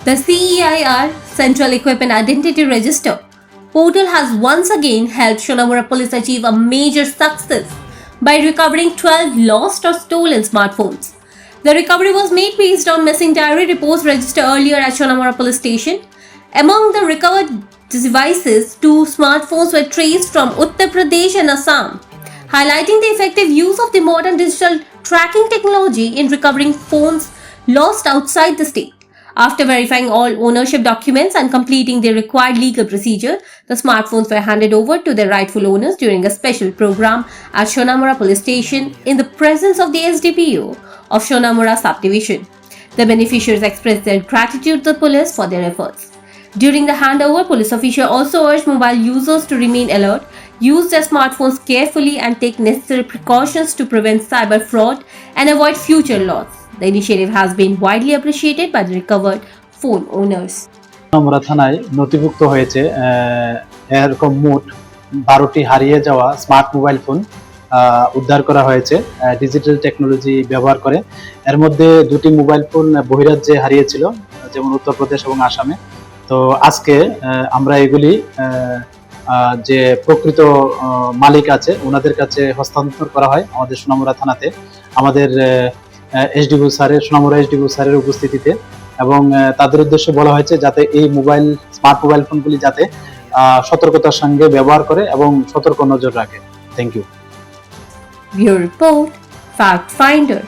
The CEIR Central Equipment Identity Register portal has once again helped Shonamura Police achieve a major success by recovering 12 lost or stolen smartphones. The recovery was made based on missing diary reports registered earlier at Shonamura Police Station. Among the recovered devices, 2 smartphones were traced from Uttar Pradesh and Assam, highlighting the effective use of the modern digital tracking technology in recovering phones lost outside the state. After verifying all ownership documents and completing the required legal procedure, the smartphones were handed over to their rightful owners during a special program at Shonamura Police Station in the presence of the SDPO of Shonamura Subdivision. The beneficiaries expressed their gratitude to the police for their efforts. During the handover, police officials also urged mobile users to remain alert, use their smartphones carefully and take necessary precautions to prevent cyber fraud and avoid future loss. The initiative has been widely appreciated by the recovered phone owners. আমরা থানায় নথিভুক্ত হয়েছে এরকম মোট 12টি হারিয়ে যাওয়া smart mobile phone উদ্ধার করা হয়েছে ডিজিটাল টেকনোলজি ব্যবহার করে। এর মধ্যে 2টি মোবাইল ফোন বহিরাজ্যে হারিয়েছিল, যেমন উত্তরপ্রদেশ এবং আসামে। তো আজকে আমরা এগুলি যে প্রকৃত মালিক আছে ওনাদের কাছে হস্তান্তর করা হয় আমাদের সোনামুড়া থানাতে, আমাদের এসডিপিও স্যারের, সোনামুড়া এসডিপিও স্যারের উপস্থিতিতে। এবং তাদের উদ্দেশ্যে বলা হয়েছে যাতে এই স্মার্ট মোবাইল ফোনগুলি যাতে সতর্কতার সঙ্গে ব্যবহার করে এবং সতর্ক নজর রাখে। Thank you. Bureau Report, Fact Finder.